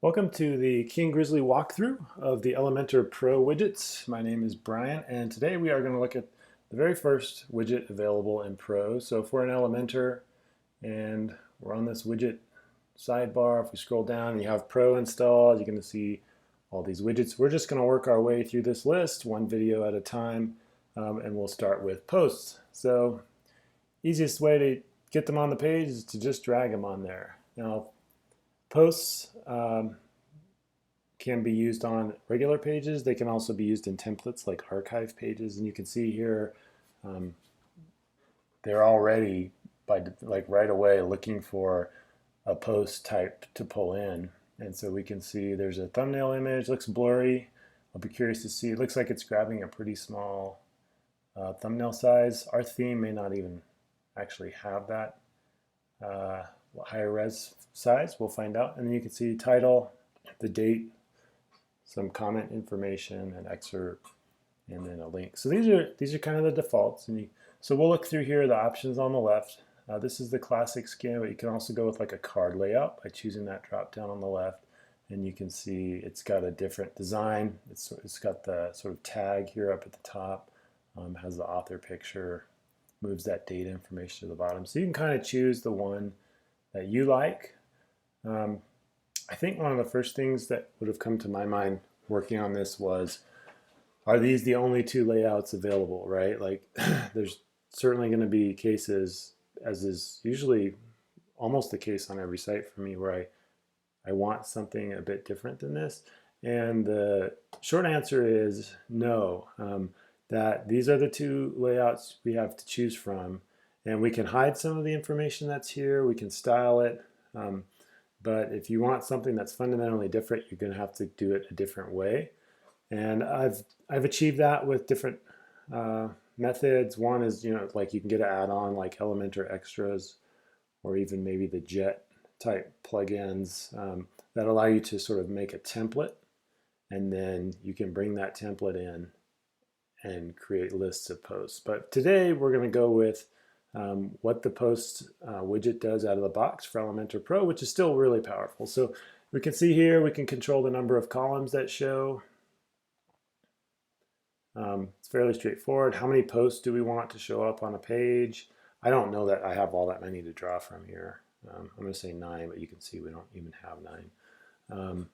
Welcome to the King Grizzly walkthrough of the Elementor Pro widgets. My name is Brian, and today we are going to look at the very first widget available in Pro. So if we're in Elementor and we're on this widget sidebar, if we scroll down and you have Pro installed, you're going to see all these widgets. We're just going to work our way through this list one video at a time, and we'll start with posts. So easiest way to get them on the page is to just drag them on there. Now, posts can be used on regular pages. They can also be used in templates like archive pages. And you can see here, they're already right away looking for a post type to pull in. And so we can see there's a thumbnail image, looks blurry. I'll be curious to see, it looks like it's grabbing a pretty small thumbnail size. Our theme may not even actually have that higher res size. We'll find out. And then you can see title, the date, some comment information, an excerpt, and then a link. So these are kind of the defaults. So we'll look through here the options on the left. This is the classic skin, but you can also go with like a card layout by choosing that drop down on the left. And you can see it's got a different design. It's got the sort of tag here up at the top, has the author picture, moves that data information to the bottom. So you can kind of choose the one that you like. I think one of the first things that would have come to my mind working on this was, are these the only two layouts available, right? Like there's certainly going to be cases, as is usually almost the case on every site for me, where I want something a bit different than this. And the short answer is no, that these are the two layouts we have to choose from. And we can hide some of the information that's here. We can style it. But if you want something that's fundamentally different, you're going to have to do it a different way. And I've achieved that with different methods. One is, like you can get an add-on like Elementor Extras, or even maybe the Jet type plugins that allow you to sort of make a template, and then you can bring that template in and create lists of posts. But today we're going to go with what the post widget does out of the box for Elementor Pro, which is still really powerful. So we can see here, we can control the number of columns that show. It's fairly straightforward. How many posts do we want to show up on a page? I don't know that I have all that many to draw from here. I'm going to say 9, but you can see we don't even have 9.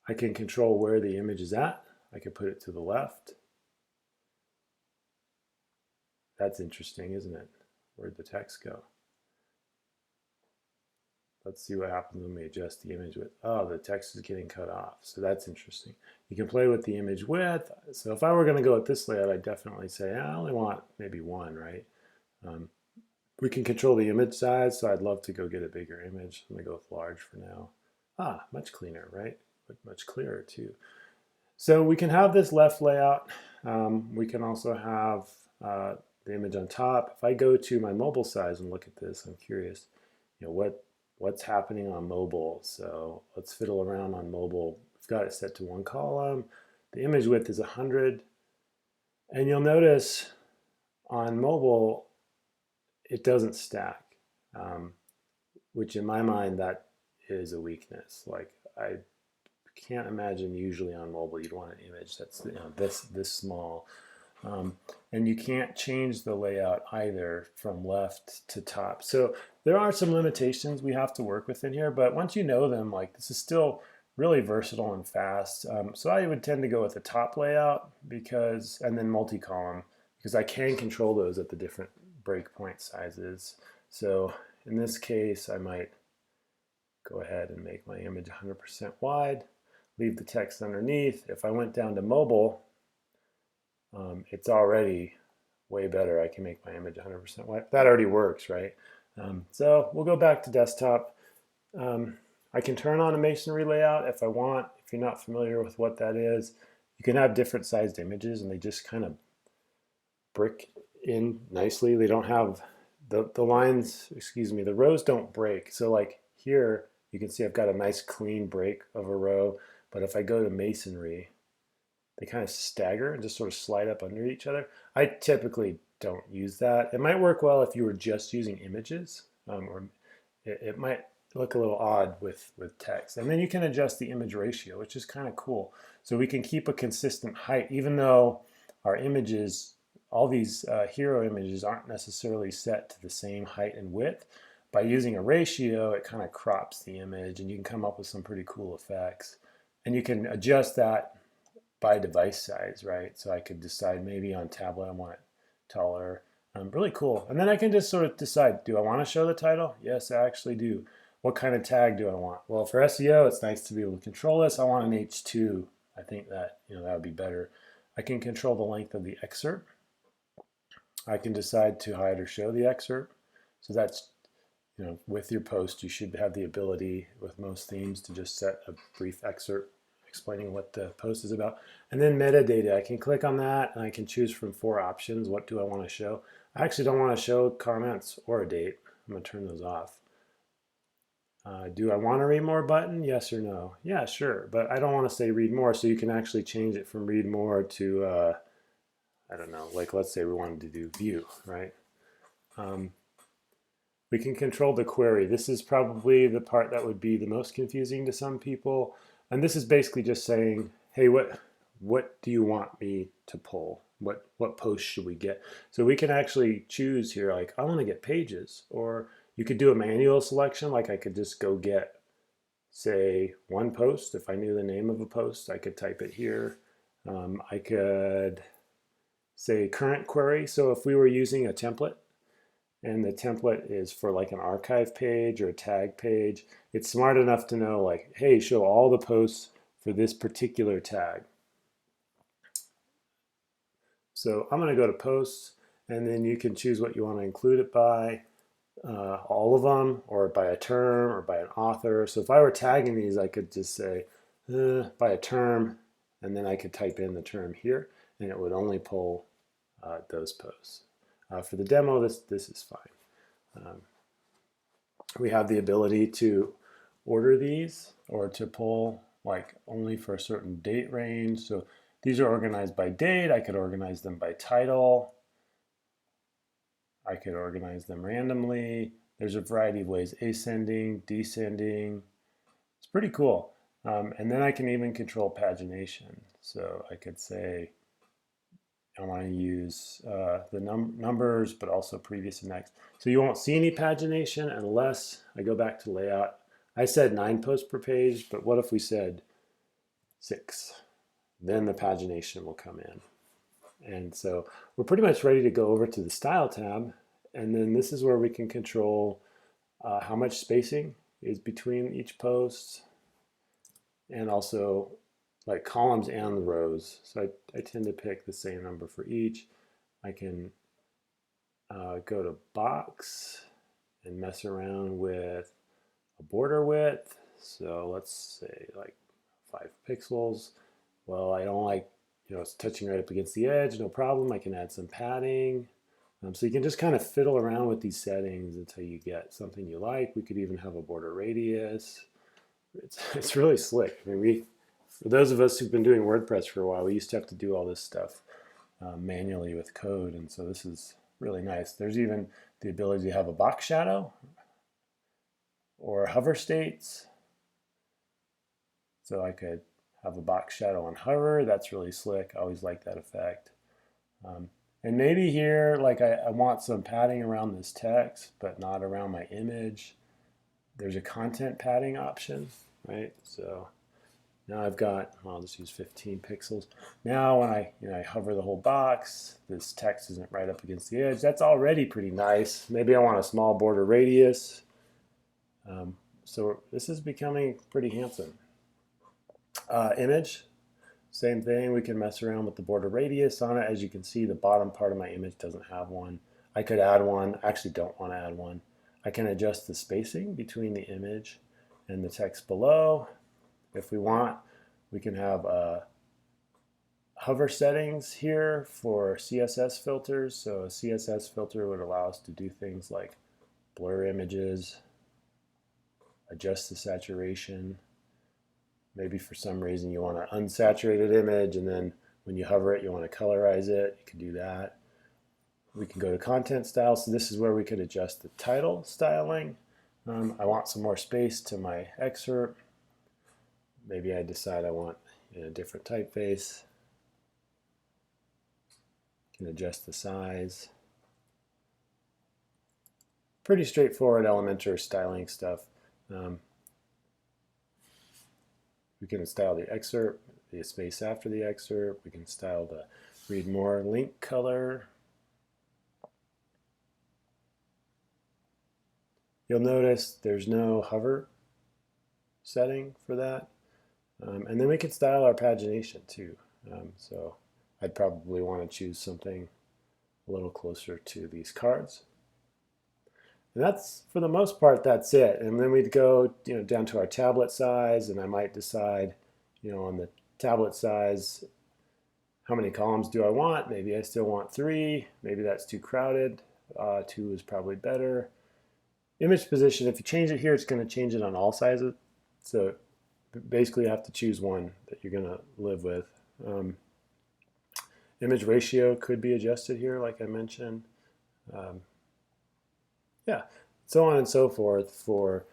I can control where the image is at. I can put it to the left. That's interesting, isn't it? Where'd the text go? Let's see what happens when we adjust the image width. Oh, the text is getting cut off. So that's interesting. You can play with the image width. So if I were going to go with this layout, I'd definitely say I only want maybe 1, right? We can control the image size, so I'd love to go get a bigger image. I'm going to go with large for now. Ah, much cleaner, right? But much clearer too. So we can have this left layout. We can also have the image on top. If I go to my mobile size and look at this, I'm curious, what's happening on mobile. So let's fiddle around on mobile. We've got it set to 1 column. The image width is 100. And you'll notice on mobile, it doesn't stack, which in my mind, that is a weakness. Like I can't imagine usually on mobile you'd want an image that's this small. And you can't change the layout either from left to top. So there are some limitations we have to work with in here, but once you know them, like this is still really versatile and fast. So I would tend to go with the top layout and then multi-column, because I can control those at the different breakpoint sizes. So in this case, I might go ahead and make my image 100% wide, leave the text underneath. If I went down to mobile, it's already way better. I can make my image 100% white. That already works, right? So we'll go back to desktop. I can turn on a masonry layout if I want. If you're not familiar with what that is, you can have different sized images and they just kind of brick in nicely. They don't have the lines, the rows don't break. So like here, you can see I've got a nice clean break of a row, but if I go to masonry, they kind of stagger and just sort of slide up under each other. I typically don't use that. It might work well if you were just using images, or it might look a little odd with text. And then you can adjust the image ratio, which is kind of cool. So we can keep a consistent height, even though our images, all these hero images aren't necessarily set to the same height and width. By using a ratio, it kind of crops the image, and you can come up with some pretty cool effects. And you can adjust that by device size, right? So I could decide maybe on tablet I want it taller. Really cool. And then I can just sort of decide, do I want to show the title? Yes, I actually do. What kind of tag do I want? Well, for SEO, it's nice to be able to control this. I want an H2. I think that, that would be better. I can control the length of the excerpt. I can decide to hide or show the excerpt. So that's, with your post, you should have the ability with most themes to just set a brief excerpt explaining what the post is about. And then metadata, I can click on that and I can choose from 4 options. What do I want to show? I actually don't want to show comments or a date. I'm going to turn those off. Do I want to read more button? Yes or no? Yeah, sure. But I don't want to say read more, so you can actually change it from read more to, I don't know, like let's say we wanted to do view, right? We can control the query. This is probably the part that would be the most confusing to some people. And this is basically just saying, hey, what do you want me to pull? What post should we get? So we can actually choose here, like, I want to get pages. Or you could do a manual selection, like I could just go get, say, one post. If I knew the name of a post, I could type it here. I could say current query. So if we were using a template, and the template is for like an archive page or a tag page, it's smart enough to know, like, hey, show all the posts for this particular tag. So I'm going to go to posts, and then you can choose what you want to include it by, all of them, or by a term, or by an author. So if I were tagging these, I could just say by a term, and then I could type in the term here, and it would only pull those posts. For the demo, this is fine. We have the ability to order these or to pull like only for a certain date range. So these are organized by date. I could organize them by title. I could organize them randomly. There's a variety of ways, ascending, descending. It's pretty cool. And then I can even control pagination. So I could say, I want to use the numbers, but also previous and next. So you won't see any pagination unless I go back to layout. I said 9 posts per page, but what if we said 6? Then the pagination will come in. And so we're pretty much ready to go over to the Style tab. And then this is where we can control how much spacing is between each post, and also like columns and rows. So I tend to pick the same number for each. I can go to box and mess around with a border width. So let's say like 5 pixels. Well, I don't like, it's touching right up against the edge, no problem. I can add some padding. So you can just kind of fiddle around with these settings until you get something you like. We could even have a border radius. It's really slick. I mean, for those of us who've been doing WordPress for a while, we used to have to do all this stuff manually with code, and so this is really nice. There's even the ability to have a box shadow or hover states. So I could have a box shadow on hover. That's really slick. I always like that effect. And maybe here, like I want some padding around this text, but not around my image. There's a content padding option, right? So now I've got, I'll just use 15 pixels. Now when I hover the whole box, this text isn't right up against the edge. That's already pretty nice. Maybe I want a small border radius. So this is becoming pretty handsome. Image, same thing. We can mess around with the border radius on it. As you can see, the bottom part of my image doesn't have one. I could add one. I actually don't want to add one. I can adjust the spacing between the image and the text below. If we want, we can have hover settings here for CSS filters. So a CSS filter would allow us to do things like blur images, adjust the saturation. Maybe for some reason you want an unsaturated image, and then when you hover it, you want to colorize it. You can do that. We can go to content style. So this is where we could adjust the title styling. I want some more space to my excerpt. Maybe I decide I want a different typeface. Can adjust the size. Pretty straightforward Elementor styling stuff. We can style the excerpt, the space after the excerpt. We can style the read more link color. You'll notice there's no hover setting for that. And then we can style our pagination too. So I'd probably want to choose something a little closer to these cards. And that's, for the most part, that's it. And then we'd go, down to our tablet size, and I might decide, on the tablet size, how many columns do I want? Maybe I still want 3. Maybe that's too crowded. 2 is probably better. Image position, if you change it here, it's going to change it on all sizes. So basically you have to choose one that you're going to live with. Image ratio could be adjusted here, like I mentioned. Yeah, so on and so forth for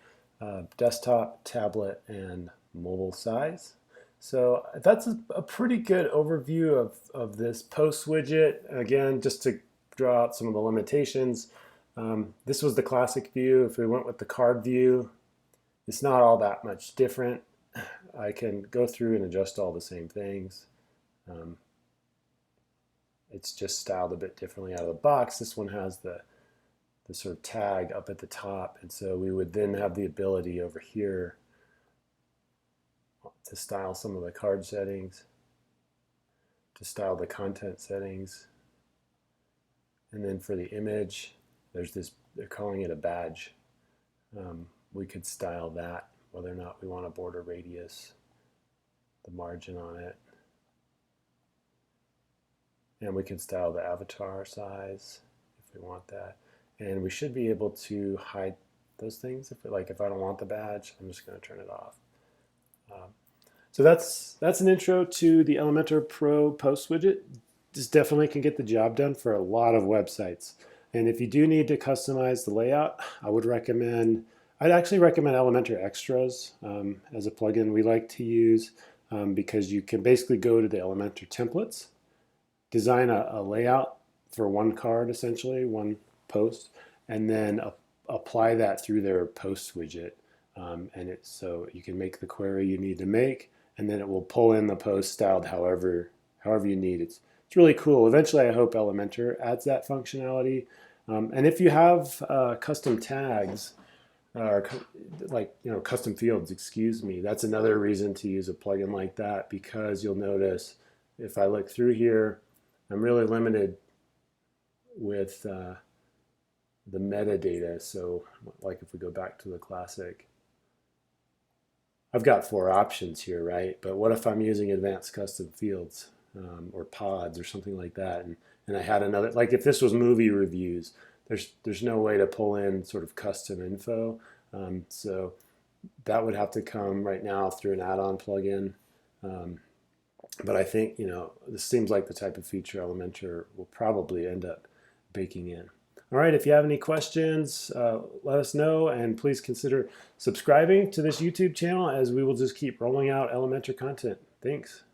desktop, tablet, and mobile size. So that's a pretty good overview of this post widget. Again, just to draw out some of the limitations. This was the classic view. If we went with the card view, it's not all that much different. I can go through and adjust all the same things. It's just styled a bit differently out of the box. This one has the sort of tag up at the top, and so we would then have the ability over here to style some of the card settings, to style the content settings, and then for the image, there's this, they're calling it a badge. We could style that, whether or not we want a border radius, the margin on it, and we can style the avatar size if we want that. And we should be able to hide those things. If I don't want the badge, I'm just going to turn it off. So that's an intro to the Elementor Pro post widget. This definitely can get the job done for a lot of websites. And if you do need to customize the layout, I'd actually recommend Elementor Extras as a plugin we like to use because you can basically go to the Elementor templates, design a layout for one card, essentially, one post, and then apply that through their post widget. So you can make the query you need to make, and then it will pull in the post styled however you need. It's really cool. Eventually, I hope Elementor adds that functionality. And if you have custom tags, or custom fields, excuse me, that's another reason to use a plugin like that, because you'll notice if I look through here, I'm really limited with the metadata. So like if we go back to the classic, I've got 4 options here, right? But what if I'm using advanced custom fields or pods or something like that? And I had another, like if this was movie reviews, there's no way to pull in sort of custom info. So that would have to come right now through an add-on plugin. But I think, this seems like the type of feature Elementor will probably end up baking in. All right, if you have any questions, let us know, and please consider subscribing to this YouTube channel, as we will just keep rolling out Elementor content. Thanks.